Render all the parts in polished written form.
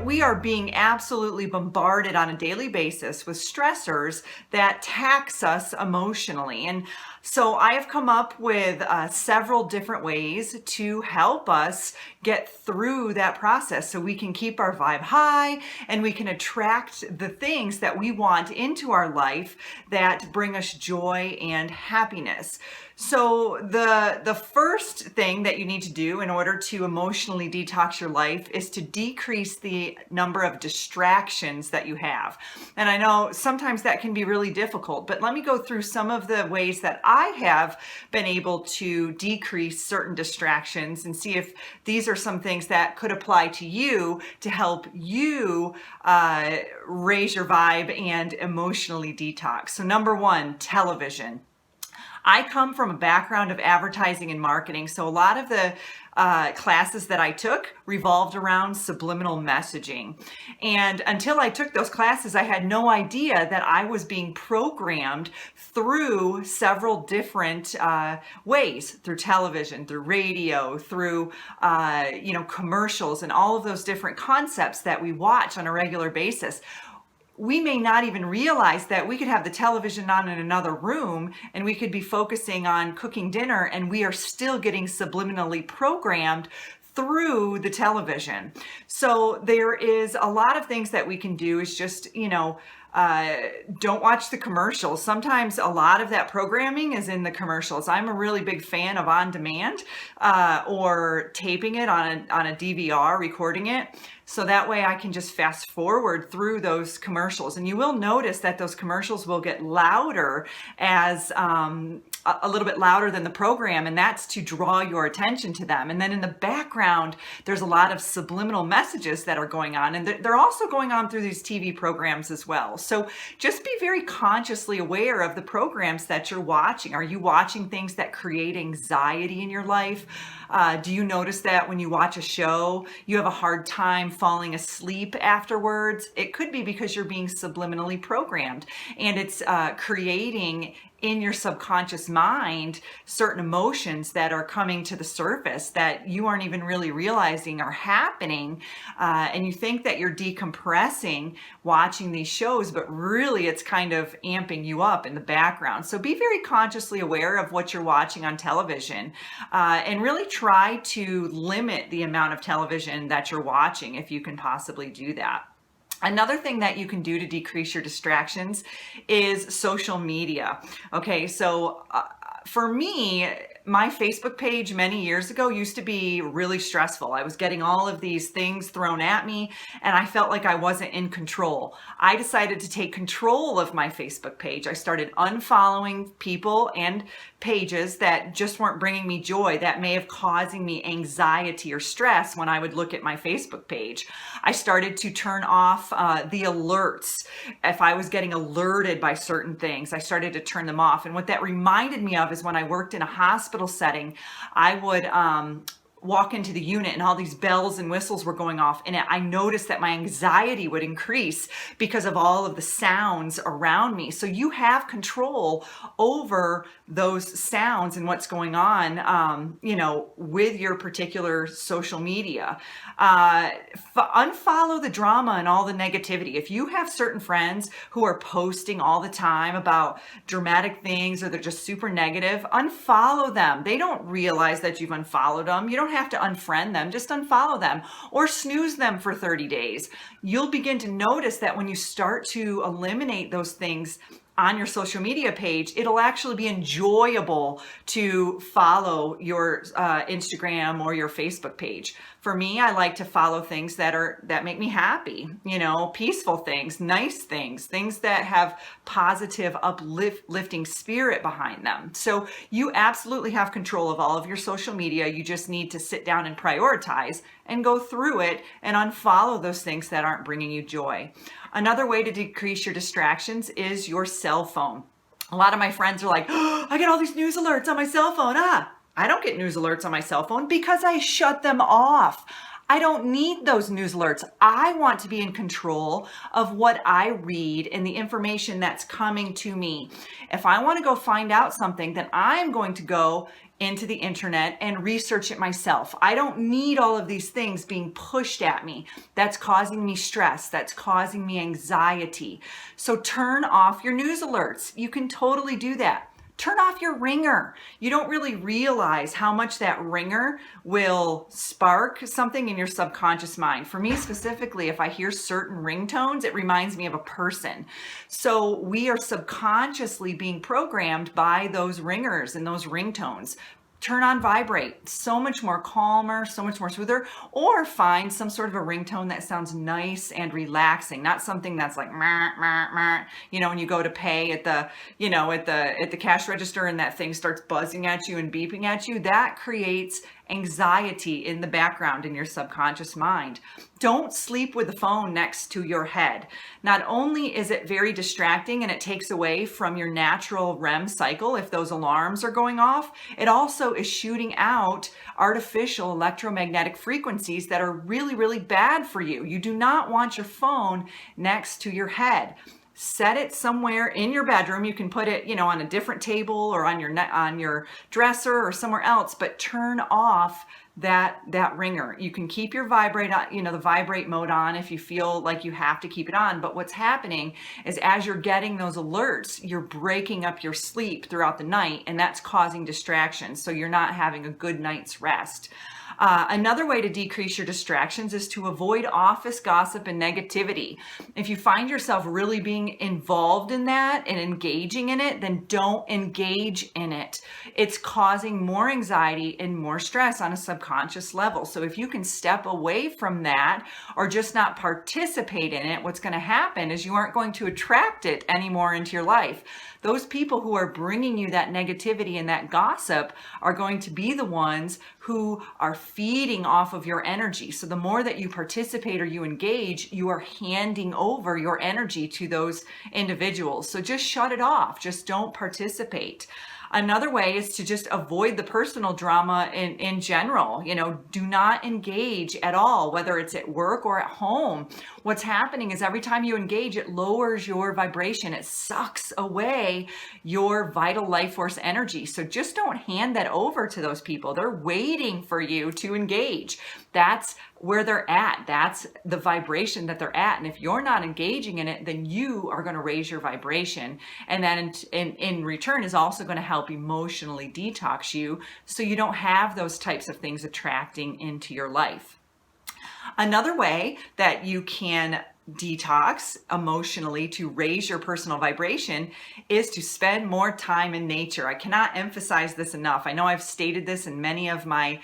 we are being absolutely bombarded on a daily basis with stressors that tax us emotionally. And so I have come up with several different ways to help us get through that process so we can keep our vibe high and we can attract the things that we want into our life that bring us joy and happiness. So the first thing that you need to do in order to emotionally detox your life is to decrease the number of distractions that you have. And I know sometimes that can be really difficult, but let me go through some of the ways that I have been able to decrease certain distractions and see if these are some things that could apply to you to help you raise your vibe and emotionally detox. So number one, television. I come from a background of advertising and marketing, so a lot of the classes that I took revolved around subliminal messaging. And until I took those classes, I had no idea that I was being programmed through several different ways, through television, through radio, through commercials, and all of those different concepts that we watch on a regular basis. We may not even realize that we could have the television on in another room and we could be focusing on cooking dinner and we are still getting subliminally programmed through the television. So there is a lot of things that we can do is just, don't watch the commercials. Sometimes a lot of that programming is in the commercials. I'm a really big fan of on demand or taping it on a DVR, recording it. So that way I can just fast forward through those commercials. And you will notice that those commercials will get louder as a little bit louder than the program, and that's to draw your attention to them. And then in the background, there's a lot of subliminal messages that are going on, and they're also going on through these TV programs as well. So just be very consciously aware of the programs that you're watching. Are you watching things that create anxiety in your life? Do you notice that when you watch a show, you have a hard time falling asleep afterwards? It could be because you're being subliminally programmed, and it's creating in your subconscious mind certain emotions that are coming to the surface that you aren't even really realizing are happening, and you think that you're decompressing watching these shows, but really it's kind of amping you up in the background. So be very consciously aware of what you're watching on television, and really try to limit the amount of television that you're watching if you can possibly do that. Another thing that you can do to decrease your distractions is social media. Okay, so for me, my Facebook page many years ago used to be really stressful. I was getting all of these things thrown at me and I felt like I wasn't in control. I decided to take control of my Facebook page. I started unfollowing people and pages that just weren't bringing me joy, that may have causing me anxiety or stress when I would look at my Facebook page. I started to turn off the alerts. If I was getting alerted by certain things, I started to turn them off. And what that reminded me of is when I worked in a hospital setting, I would walk into the unit and all these bells and whistles were going off, and I noticed that my anxiety would increase because of all of the sounds around me. So you have control over those sounds and what's going on, with your particular social media. Unfollow the drama and all the negativity. If you have certain friends who are posting all the time about dramatic things or they're just super negative, unfollow them. They don't realize that you've unfollowed them. You don't have to unfriend them, just unfollow them or snooze them for 30 days. You'll begin to notice that when you start to eliminate those things on your social media page, it'll actually be enjoyable to follow your Instagram or your Facebook page. For me, I like to follow things that make me happy, peaceful things, nice things, things that have positive, uplifting spirit behind them. So you absolutely have control of all of your social media. You just need to sit down and prioritize and go through it and unfollow those things that aren't bringing you joy. Another way to decrease your distractions is your cell phone. A lot of my friends are like, oh, I get all these news alerts on my cell phone. I don't get news alerts on my cell phone because I shut them off. I don't need those news alerts. I want to be in control of what I read and the information that's coming to me. If I want to go find out something, then I'm going to go into the internet and research it myself. I don't need all of these things being pushed at me. That's causing me stress. That's causing me anxiety. So turn off your news alerts. You can totally do that. Turn off your ringer. You don't really realize how much that ringer will spark something in your subconscious mind. For me specifically, if I hear certain ringtones, it reminds me of a person. So we are subconsciously being programmed by those ringers and those ringtones. Turn on vibrate, so much more calmer, so much more smoother, or find some sort of a ringtone that sounds nice and relaxing, not something that's like, meh, meh, meh. When you go to pay at the, at the cash register and that thing starts buzzing at you and beeping at you, that creates anxiety in the background in your subconscious mind. Don't sleep with the phone next to your head. Not only is it very distracting and it takes away from your natural REM cycle if those alarms are going off, it also is shooting out artificial electromagnetic frequencies that are really, really bad for you. You do not want your phone next to your head. Set it somewhere in your bedroom. You can put it, on a different table or on your dresser or somewhere else, but turn off that ringer. You can keep your vibrate on, the vibrate mode on if you feel like you have to keep it on. But what's happening is as you're getting those alerts, you're breaking up your sleep throughout the night, and that's causing distractions. So you're not having a good night's rest. Another way to decrease your distractions is to avoid office gossip and negativity. If you find yourself really being involved in that and engaging in it, then don't engage in it. It's causing more anxiety and more stress on a subconscious level. So if you can step away from that or just not participate in it, what's going to happen is you aren't going to attract it anymore into your life. Those people who are bringing you that negativity and that gossip are going to be the ones who are feeding off of your energy. So the more that you participate or you engage, you are handing over your energy to those individuals. So just shut it off. Just don't participate. Another way is to just avoid the personal drama in general. Do not engage at all, whether it's at work or at home. What's happening is every time you engage, it lowers your vibration. It sucks away your vital life force energy. So just don't hand that over to those people. They're waiting for you to engage. That's where they're at. That's the vibration that they're at. And if you're not engaging in it, then you are going to raise your vibration. And that in return is also going to help emotionally detox you so you don't have those types of things attracting into your life. Another way that you can detox emotionally to raise your personal vibration is to spend more time in nature. I cannot emphasize this enough. I know I've stated this in many of my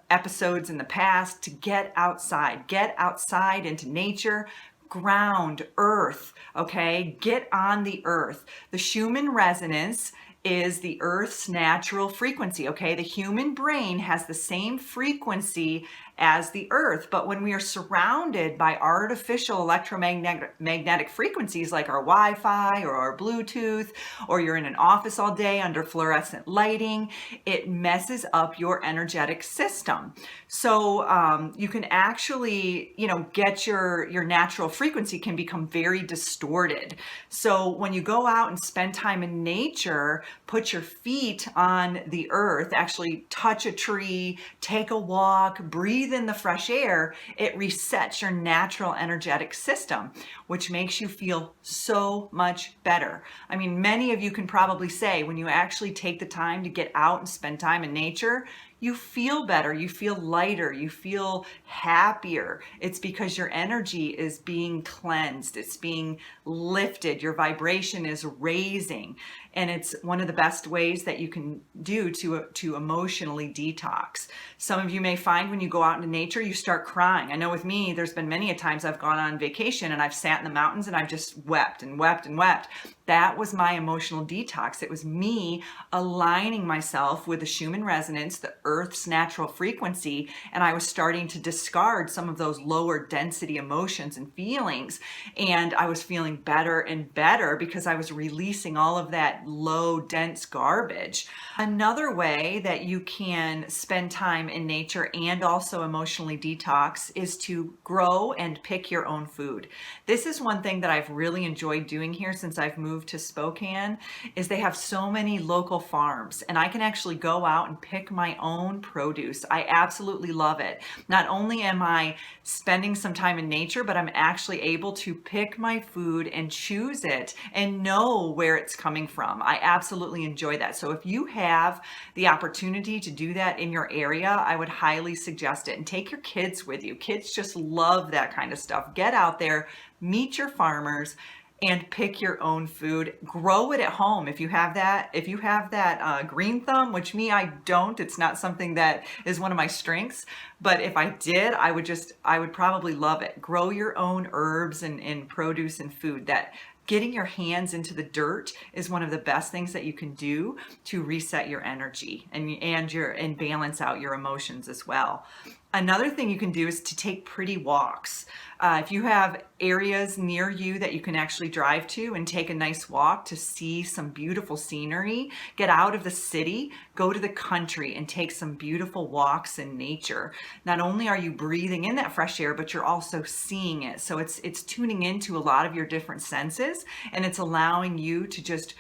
episodes in the past, to get outside into nature, ground, earth, okay? Get on the earth. The Schumann resonance is the earth's natural frequency, okay? The human brain has the same frequency as the earth, but when we are surrounded by artificial electromagnetic frequencies like our Wi-Fi or our Bluetooth, or you're in an office all day under fluorescent lighting, it messes up your energetic system. So you can actually, get your natural frequency can become very distorted. So when you go out and spend time in nature, put your feet on the earth, actually touch a tree, take a walk, breathe in the fresh air, it resets your natural energetic system, which makes you feel so much better. I mean, many of you can probably say when you actually take the time to get out and spend time in nature, you feel better, you feel lighter, you feel happier. It's because your energy is being cleansed, it's being lifted, your vibration is raising. And it's one of the best ways that you can do to emotionally detox. Some of you may find when you go out into nature, you start crying. I know with me, there's been many a times I've gone on vacation and I've sat in the mountains and I've just wept and wept and wept. That was my emotional detox. It was me aligning myself with the Schumann resonance, the Earth's natural frequency, and I was starting to discard some of those lower density emotions and feelings. And I was feeling better and better because I was releasing all of that low, dense garbage. Another way that you can spend time in nature and also emotionally detox is to grow and pick your own food. This is one thing that I've really enjoyed doing here since I've moved to Spokane, is they have so many local farms and I can actually go out and pick my own produce. I absolutely love it. Not only am I spending some time in nature, but I'm actually able to pick my food and choose it and know where it's coming from. I absolutely enjoy that. So if you have the opportunity to do that in your area, I would highly suggest it. And take your kids with you. Kids just love that kind of stuff. Get out there, meet your farmers, and pick your own food. Grow it at home if you have that. If you have that green thumb, which me, I don't. It's not something that is one of my strengths. But if I did, I would probably love it. Grow your own herbs and produce and food. That getting your hands into the dirt is one of the best things that you can do to reset your energy and balance out your emotions as well. Another thing you can do is to take pretty walks. If you have areas near you that you can actually drive to and take a nice walk to see some beautiful scenery, get out of the city, go to the country and take some beautiful walks in nature. Not only are you breathing in that fresh air, but you're also seeing it. So it's tuning into a lot of your different senses, and it's allowing you to just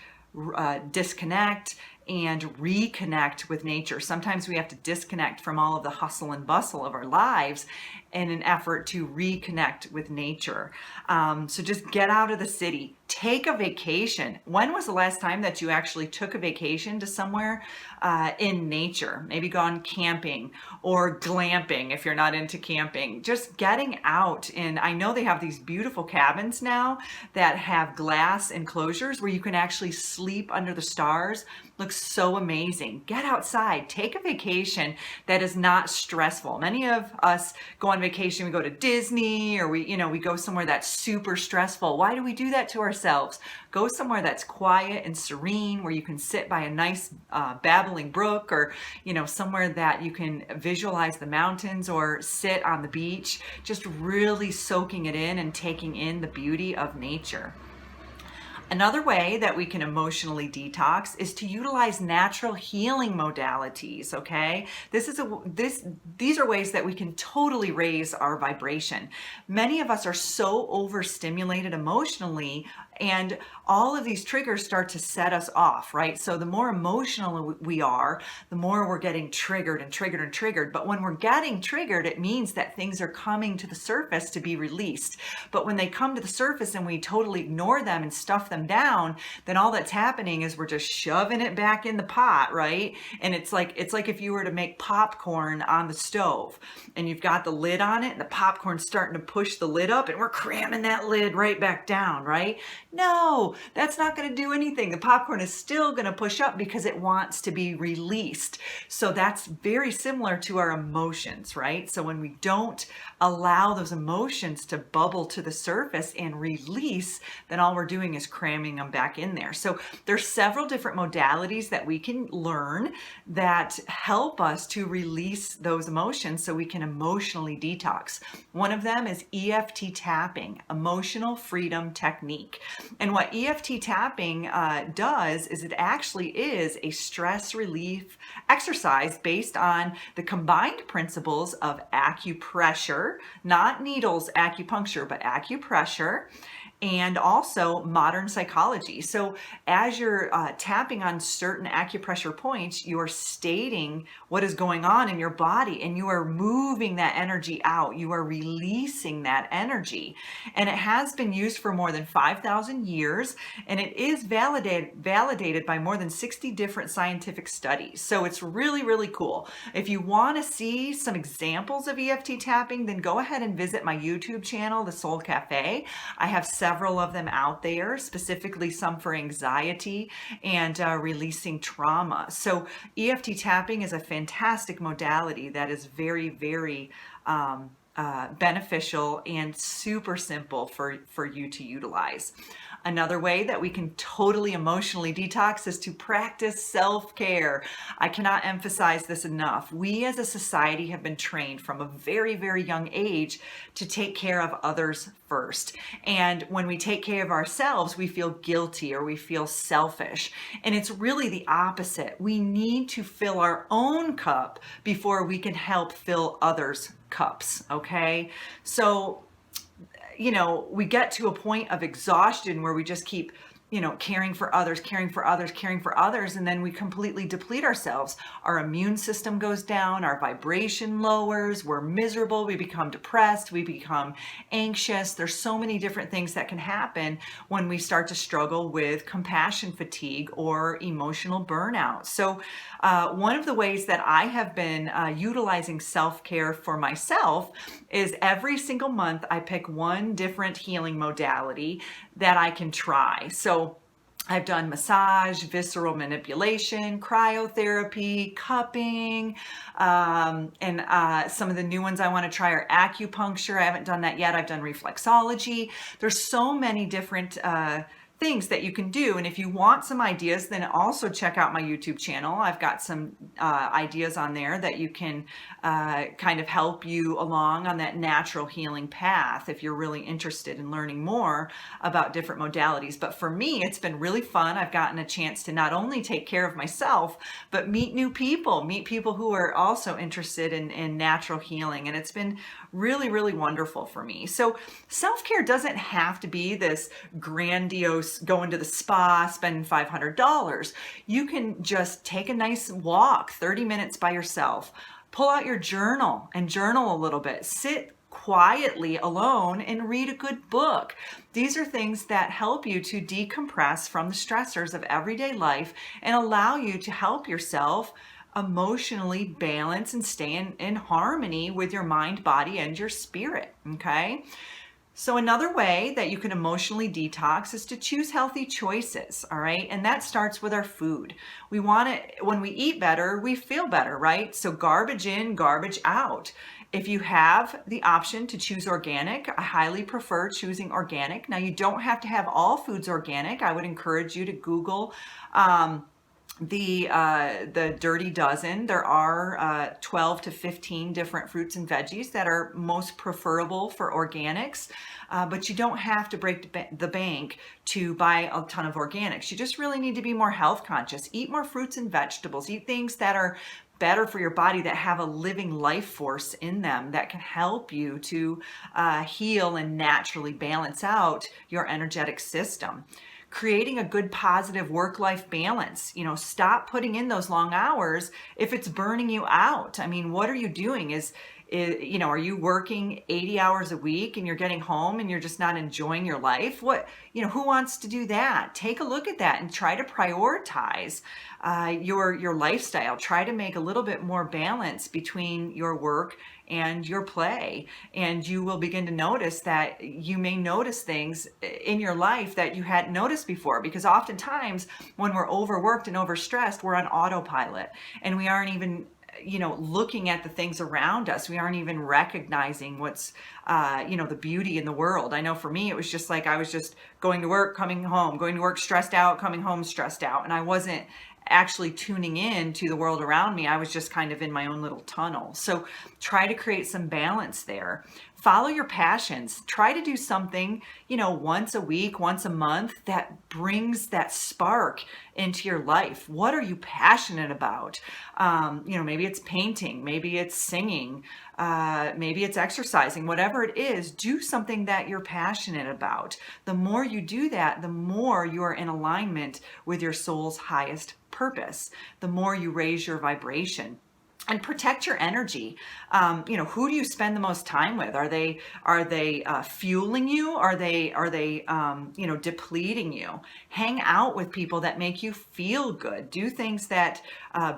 disconnect and reconnect with nature. Sometimes we have to disconnect from all of the hustle and bustle of our lives in an effort to reconnect with nature. So just get out of the city. Take a vacation. When was the last time that you actually took a vacation to somewhere in nature? Maybe gone camping or glamping if you're not into camping. Just getting out. And I know they have these beautiful cabins now that have glass enclosures where you can actually sleep under the stars. Looks so amazing. Get outside. Take a vacation that is not stressful. Many of us go on vacation, we go to Disney, or we go somewhere that's super stressful. Why do we do that to ourselves? Go somewhere that's quiet and serene, where you can sit by a nice babbling brook, or somewhere that you can visualize the mountains or sit on the beach, just really soaking it in and taking in the beauty of nature. Another way that we can emotionally detox is to utilize natural healing modalities, okay? These are ways that we can totally raise our vibration. Many of us are so overstimulated emotionally, and all of these triggers start to set us off, right? So the more emotional we are, the more we're getting triggered and triggered and triggered. But when we're getting triggered, it means that things are coming to the surface to be released. But when they come to the surface and we totally ignore them and stuff them down, then all that's happening is we're just shoving it back in the pot, right? And it's like if you were to make popcorn on the stove and you've got the lid on it and the popcorn's starting to push the lid up and we're cramming that lid right back down, right? No, that's not going to do anything. The popcorn is still going to push up because it wants to be released. So that's very similar to our emotions, right? So when we don't allow those emotions to bubble to the surface and release, then all we're doing is cramming them back in there. So there's several different modalities that we can learn that help us to release those emotions so we can emotionally detox. One of them is EFT tapping, emotional freedom technique. And what EFT tapping does is it actually is a stress relief exercise based on the combined principles of acupressure, not needles acupuncture, but acupressure, and also modern psychology. So as you're tapping on certain acupressure points, you are stating what is going on in your body and you are moving that energy out. You are releasing that energy. And it has been used for more than 5,000 years, and it is validated by more than 60 different scientific studies. So it's really, really cool. If you want to see some examples of EFT tapping, then go ahead and visit my YouTube channel, The Soul Cafe. I have several of them out there, specifically some for anxiety and releasing trauma. So EFT tapping is a fantastic modality that is very, very beneficial and super simple for you to utilize. Another way that we can totally emotionally detox is to practice self-care. I cannot emphasize this enough. We as a society have been trained from a very, very young age to take care of others first. And when we take care of ourselves, we feel guilty or we feel selfish. And it's really the opposite. We need to fill our own cup before we can help fill others' cups, okay? So, we get to a point of exhaustion where we just keep caring for others, caring for others, caring for others, and then we completely deplete ourselves. Our immune system goes down, our vibration lowers, we're miserable, we become depressed, we become anxious. There's so many different things that can happen when we start to struggle with compassion fatigue or emotional burnout. So one of the ways that I have been utilizing self-care for myself is every single month I pick one different healing modality that I can try. So I've done massage, visceral manipulation, cryotherapy, cupping, and some of the new ones I want to try are acupuncture. I haven't done that yet. I've done reflexology. There's so many different things that you can do. And if you want some ideas, then also check out my YouTube channel. I've got some ideas on there that you can kind of help you along on that natural healing path if you're really interested in learning more about different modalities. But for me, it's been really fun. I've gotten a chance to not only take care of myself, but meet new people, meet people who are also interested in natural healing. And it's been really, really wonderful for me. So self-care doesn't have to be this grandiose going to the spa, spending $500. You can just take a nice walk, 30 minutes by yourself, pull out your journal and journal a little bit, sit quietly alone and read a good book. These are things that help you to decompress from the stressors of everyday life and allow you to help yourself emotionally balance and stay in harmony with your mind, body, and your spirit, okay? So another way that you can emotionally detox is to choose healthy choices, all right? And that starts with our food. We want it, when we eat better, we feel better, right? So garbage in, garbage out. If you have the option to choose organic, I highly prefer choosing organic. Now, you don't have to have all foods organic. I would encourage you to Google the Dirty Dozen. There are 12 to 15 different fruits and veggies that are most preferable for organics, but you don't have to break the bank to buy a ton of organics. You just really need to be more health conscious. Eat more fruits and vegetables. Eat things that are better for your body, that have a living life force in them, that can help you to heal and naturally balance out your energetic system. Creating a good positive work-life balance. Stop putting in those long hours if it's burning you out. I mean, what are you doing? Are you working 80 hours a week and you're getting home and you're just not enjoying your life? Who wants to do that? Take a look at that and try to prioritize your lifestyle. Try to make a little bit more balance between your work and your play, and you will begin to notice that you may notice things in your life that you hadn't noticed before, because oftentimes when we're overworked and overstressed, we're on autopilot and we aren't even looking at the things around us. We aren't even recognizing what's the beauty in the world. I know for me, it was just like I was just going to work, coming home, going to work stressed out, coming home stressed out, and I wasn't actually tuning in to the world around me. I was just kind of in my own little tunnel. So try to create some balance there. Follow your passions. Try to do something, once a week, once a month, that brings that spark into your life. What are you passionate about? Maybe it's painting, maybe it's singing, maybe it's exercising, whatever it is, do something that you're passionate about. The more you do that, the more you are in alignment with your soul's highest purpose, the more you raise your vibration. And protect your energy. Who do you spend the most time with? Are they fueling you? Are they depleting you? Hang out with people that make you feel good. Do things that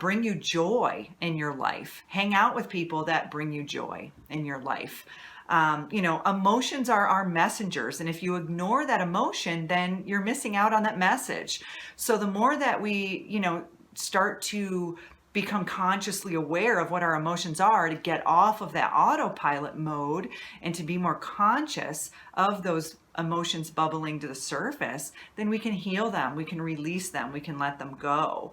bring you joy in your life. Hang out with people that bring you joy in your life. Emotions are our messengers, and if you ignore that emotion, then you're missing out on that message. So the more that we, start to become consciously aware of what our emotions are, to get off of that autopilot mode and to be more conscious of those emotions bubbling to the surface, then we can heal them, we can release them, we can let them go.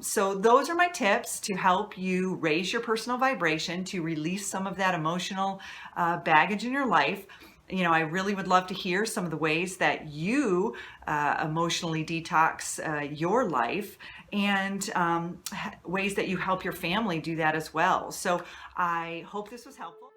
So those are my tips to help you raise your personal vibration, to release some of that emotional baggage in your life. I really would love to hear some of the ways that you emotionally detox your life, and ways that you help your family do that as well. So I hope this was helpful.